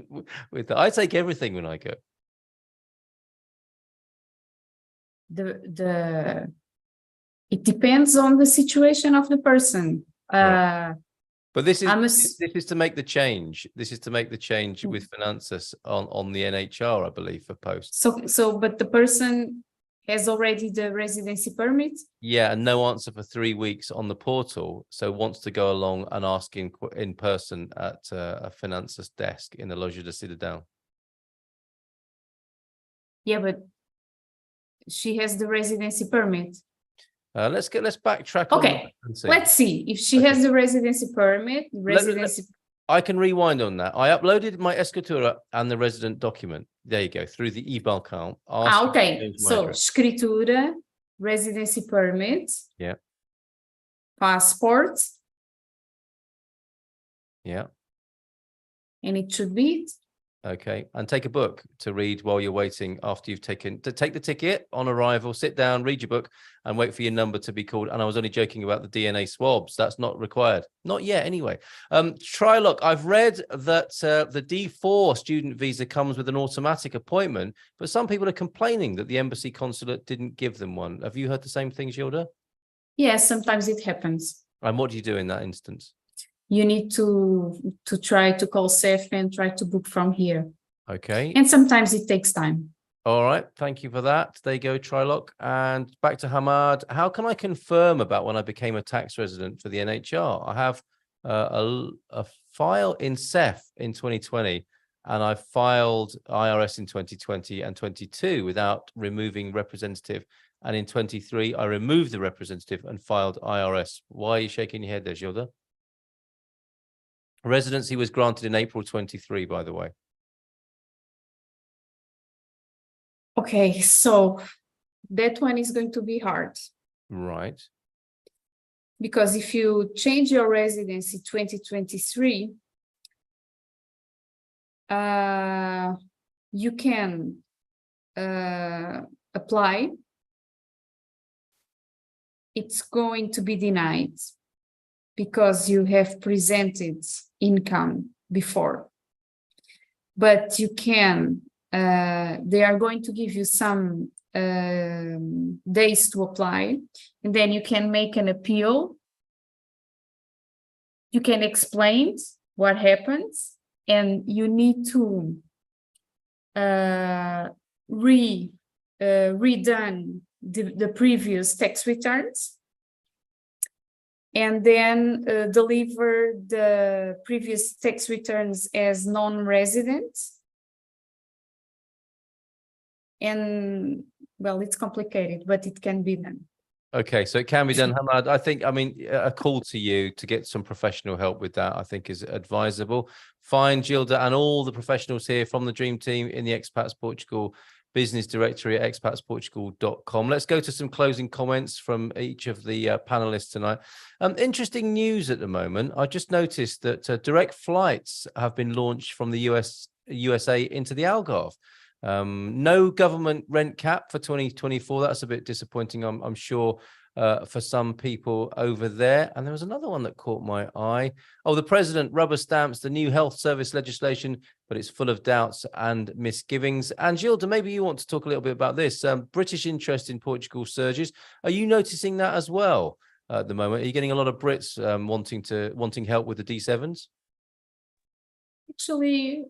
with that. I take everything when I go. it depends on the situation of the person. But this I'm a is this is to make the change. This is to make the change with Finances on the NHR, I believe, for posts. So but the person has already the residency permit. Yeah, and no answer for 3 weeks on the portal. So wants to go along and ask in person at a Finances desk in the Loja de Cidadão. Yeah, but she has the residency permit. Let's backtrack. On Okay, that and see. let's see if she has the residency permit. I can rewind on that. I uploaded my escritura and the resident document. There you go, through the e-balcão. Okay. So escritura, residency permit. Yeah. Passport. Yeah. And it should be it. Okay, and take a book to read while you're waiting after you've take the ticket on arrival, sit down, read your book and wait for your number to be called. And I was only joking about the DNA swabs. That's not required. Not yet anyway. Trilock, I've read that the D4 student visa comes with an automatic appointment, but some people are complaining that the embassy consulate didn't give them one. Have you heard the same thing, Gilda? Yes, sometimes it happens. And what do you do in that instance? You need to try to call SEF and try to book from here. Okay. And sometimes it takes time. All right. Thank you for that. There you go, Trilock. And back to Hamad. How can I confirm about when I became a tax resident for the NHR? I have a file in SEF in 2020, and I filed IRS in 2020 and 22 without removing representative. And in 23, I removed the representative and filed IRS. Why are you shaking your head there, Gilda? Residency was granted in April 23, by the way. Okay, so that one is going to be hard. Right. Because if you change your residency 2023, you can apply. It's going to be denied because you have presented income before. But you can, they are going to give you some days to apply, and then you can make an appeal. You can explain what happens, and you need to redone the previous tax returns, and then deliver the previous tax returns as non-resident. And well, it's complicated, but it can be done. Okay, so it can be done, Hamad. I mean, a call to you to get some professional help with that, I think, is advisable. Find Gilda and all the professionals here from the Dream Team in the Expats Portugal business directory at expatsportugal.com. Let's go to some closing comments from each of the panelists tonight. Interesting news at the moment. I just noticed that direct flights have been launched from the USA into the Algarve. No government rent cap for 2024. That's a bit disappointing, I'm sure, for some people over there. And there was another one that caught my eye. Oh, the president rubber stamps the new health service legislation, but it's full of doubts and misgivings. And Gilda, maybe you want to talk a little bit about this. British interest in Portugal surges. Are you noticing that as well at the moment? Are you getting a lot of Brits wanting help with the D7s? Actually,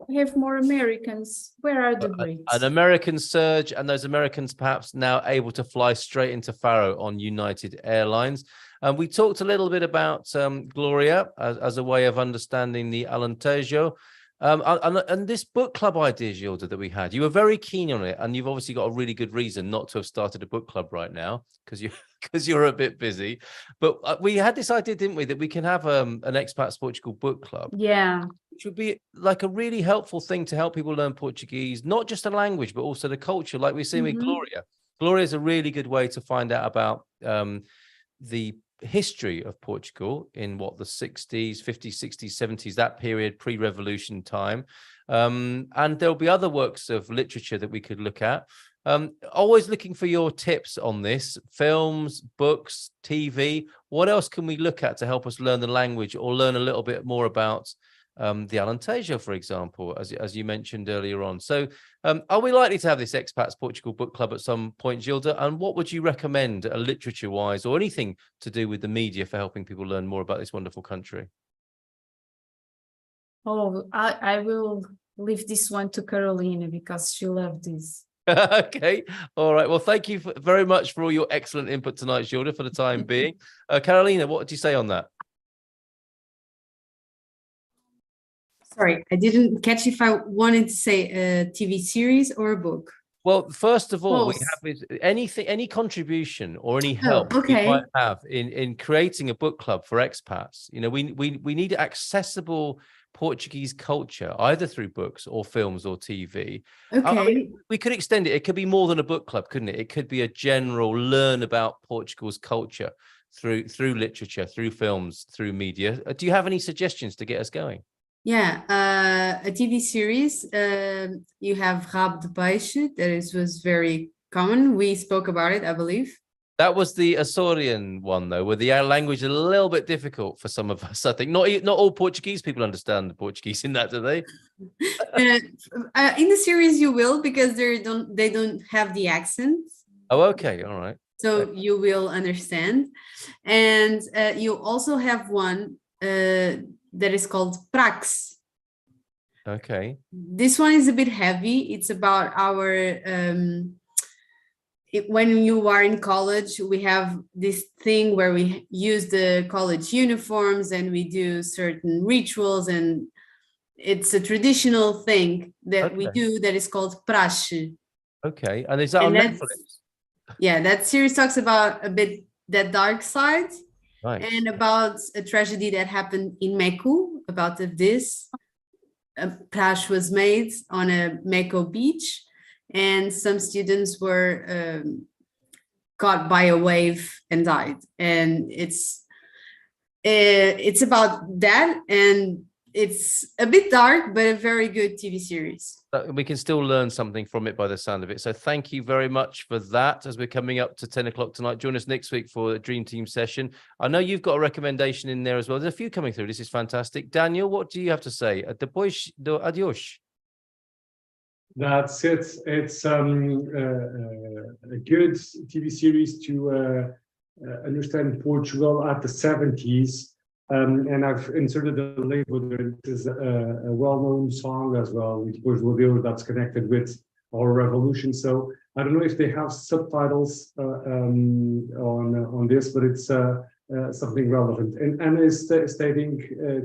we have more Americans. Where are the Brits? An American surge, and those Americans perhaps now able to fly straight into Faro on United Airlines. We talked a little bit about Gloria as a way of understanding the Alentejo. And this book club idea, Gilda, that we had, you were very keen on it, and you've obviously got a really good reason not to have started a book club right now because you're a bit busy. But we had this idea, didn't we, that we can have an Expats Portugal book club. Yeah. Which would be like a really helpful thing to help people learn Portuguese, not just the language, but also the culture, like we're seeing with Gloria. Gloria is a really good way to find out about the history of Portugal in the 60s, 50s, 60s, 70s, that period, pre-revolution time. And there'll be other works of literature that we could look at. Always looking for your tips on this: films, books, TV. What else can we look at to help us learn the language or learn a little bit more about the Alentejo, for example, as you mentioned earlier on. So are we likely to have this Expats Portugal book club at some point, Gilda? And what would you recommend literature-wise or anything to do with the media for helping people learn more about this wonderful country? Oh, I will leave this one to Carolina because she loved this. Okay. All right. Well, thank you very much for all your excellent input tonight, Gilda, for the time being. Carolina, what would you say on that? Sorry, I didn't catch if I wanted to say a TV series or a book. Well, first of all, Both. we have is any contribution or any help okay. you might have in creating a book club for expats. You know, we need accessible Portuguese culture, either through books or films or TV. Okay. I mean, we could extend it. It could be more than a book club, couldn't it? It could be a general learn about Portugal's culture through literature, through films, through media. Do you have any suggestions to get us going? Yeah, a TV series. You have Rabo de Peixe. That was very common. We spoke about it, I believe. That was the Açorian one, though, where the language is a little bit difficult for some of us. I think not all Portuguese people understand the Portuguese in that, do they? In the series, you will, because they don't have the accent. Oh, okay, all right. So you will understand, and you also have one that is called Prax. Okay. This one is a bit heavy. It's about our when you are in college, we have this thing where we use the college uniforms and we do certain rituals, and it's a traditional thing that we do that is called praxe. Okay, and is that on Netflix? Yeah, that series talks about a bit that dark side. Nice. And about a tragedy that happened in Meco, about this. A praxe was made on a Meco beach, and some students were caught by a wave and died. And it's about that, and it's a bit dark, but a very good TV series. We can still learn something from it by the sound of it. So thank you very much for that. As we're coming up to 10 o'clock tonight, join us next week for a Dream Team session. I know you've got a recommendation in there as well. There's a few coming through. This is fantastic. Daniel, what do you have to say? Depois do adios. That's it. It's a good TV series to understand Portugal at the 70s. And I've inserted a link with it. It is a well-known song as well, with Portugal, that's connected with our revolution. So I don't know if they have subtitles on this, but it's something relevant. And Anna is stating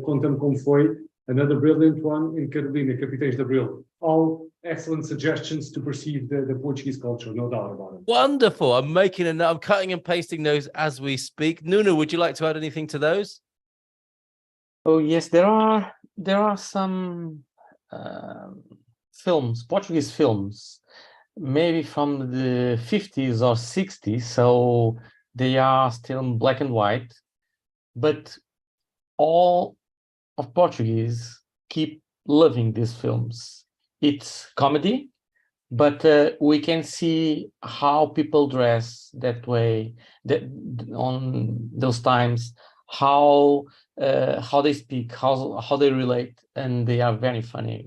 Conta-me como foi, another brilliant one in Carolina, Capitães de Abril. All excellent suggestions to perceive the Portuguese culture, no doubt about it. Wonderful. I'm making a note. I'm cutting and pasting those as we speak. Nuno, would you like to add anything to those? Oh yes, there are some films, Portuguese films, maybe from the 50s or 60s, so they are still in black and white, but all of Portuguese keep loving these films. It's comedy, but we can see how people dress that way, that on those times, how they speak, how they relate, and they are very funny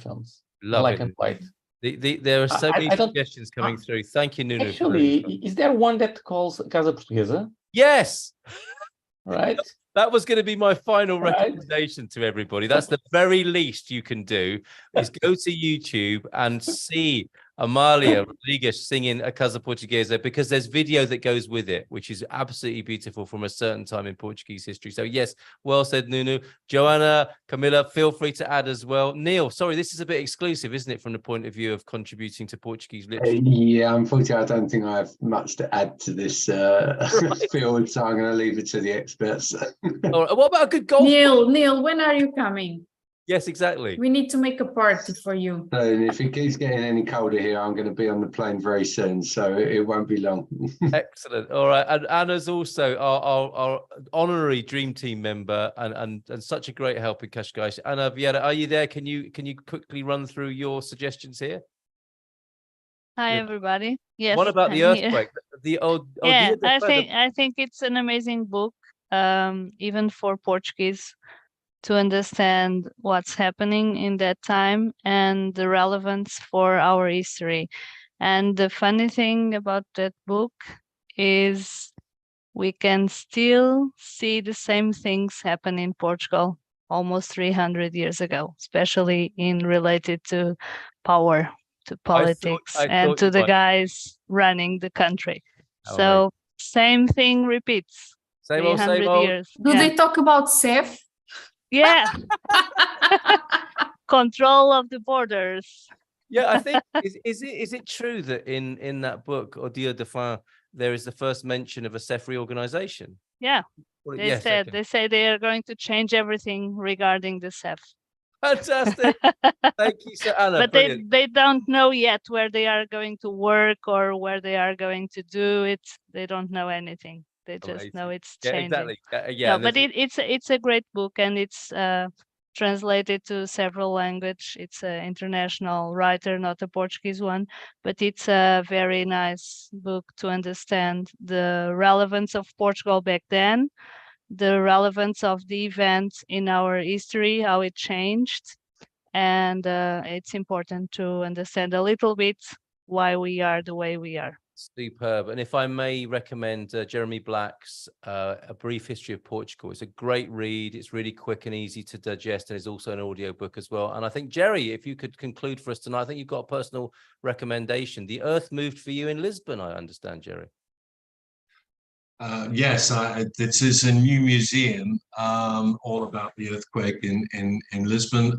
films. Love black it. and white. There are so many suggestions coming through. Thank you, Nuno. Actually, is there one that calls Casa Portuguesa? Yes. Right. That was going to be my final recommendation to everybody. That's the very least you can do, is go to YouTube and see Amália Rodrigues singing a Casa Portuguesa, because there's video that goes with it, which is absolutely beautiful from a certain time in Portuguese history. So yes, well said, Nuno. Joanna, Camilla, feel free to add as well. Neil, sorry, this is a bit exclusive, isn't it, from the point of view of contributing to Portuguese literature? Yeah, unfortunately, I don't think I have much to add to this field, so I'm going to leave it to the experts. All right, what about a good golf? Neil, when are you coming? Yes, exactly. We need to make a party for you. And if it keeps getting any colder here, I'm going to be on the plane very soon, so it won't be long. Excellent. All right. And Anna's also our honorary Dream Team member and such a great help in Cascais. Anna Vieira, are you there? Can you quickly run through your suggestions here? Hi, everybody. Yes. What about the earthquake? I think it's an amazing book, even for Portuguese. to understand what's happening in that time and the relevance for our history. And the funny thing about that book is we can still see the same things happen in Portugal almost 300 years ago, especially in related to power, to politics, I and thought to you the might. guys running the country. Oh, So same thing repeats. Same old, 300 same old. years. Do Yeah. they talk about CEF? Yeah. Control of the borders. Yeah, I think is it true that in that book, Audio de Fin, there is the first mention of a CEF reorganization? Yeah. Well, They yes, said okay. they say they are going to change everything regarding the CEF. Fantastic. Thank you, so Anna. But Brilliant. they don't know yet where they are going to work or where they are going to do it. They don't know anything. They just Amazing. know it's Yeah, changing. exactly. Yeah, No, and but there's it's a great book, and it's translated to several languages. It's an international writer, not a Portuguese one, but it's a very nice book to understand the relevance of Portugal back then, the relevance of the events in our history, how it changed. And it's important to understand a little bit why we are the way we are. superb. And if I may recommend Jeremy Black's A Brief History of Portugal, it's a great read. It's really quick and easy to digest, and it's also an audio book as well. And I think, Jerry, if you could conclude for us tonight, I think you've got a personal recommendation. The Earth moved for you in Lisbon, I understand, Jerry. Yes, this is a new museum all about the earthquake in Lisbon.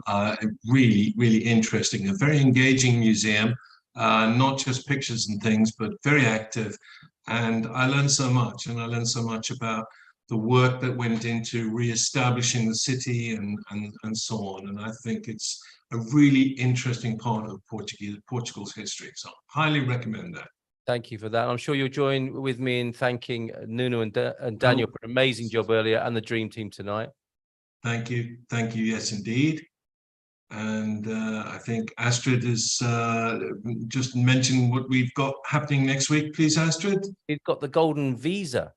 Really, really interesting. A very engaging museum, not just pictures and things, but very active. And I learned so much, and I learned so much about the work that went into reestablishing the city and so on. And I think it's a really interesting part of Portugal's history. So highly recommend that. Thank you for that. I'm sure you'll join with me in thanking Nuno and Daniel for an amazing job earlier and the dream team tonight. Thank you. Thank you. Yes, indeed. And I think Astrid has just mentioned what we've got happening next week. Please, Astrid. We've got the golden visa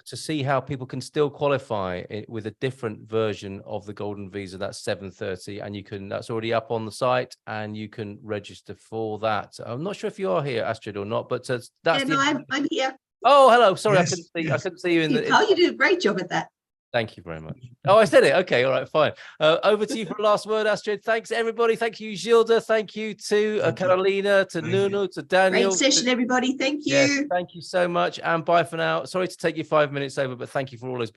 to see how people can still qualify with a different version of the golden visa. That's 7:30, and that's already up on the site, and you can register for that. I'm not sure if you are here, Astrid, or not, but that's I'm here. Oh, hello. Sorry, Yes, yes. I couldn't see you in the. Oh, you did a great job at that. Thank you very much. Oh, I said it. Okay, all right, fine. Over to you for a last word, Astrid. Thanks, everybody. Thank you, Gilda. Thank you to Carolina, to Nuno, to Daniel. Great session, everybody. Thank you. Yes, thank you so much. And bye for now. Sorry to take you 5 minutes over, but thank you for all those